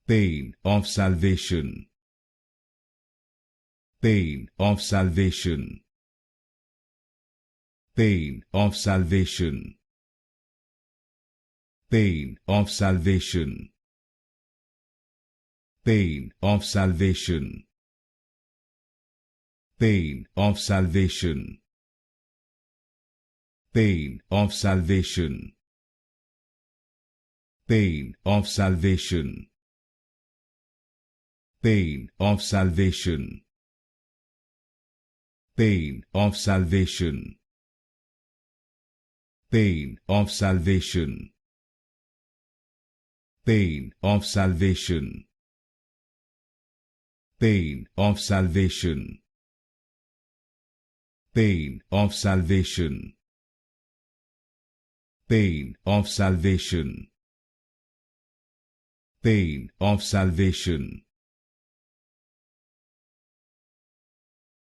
pain of salvation, pain of salvation, pain of salvation, pain of salvation, pain of salvation, pain of salvation, pain of salvation, pain of salvation, pain of salvation, pain of salvation, pain of salvation, pain of salvation, pain of salvation, pain of salvation, pain of salvation, pain of salvation,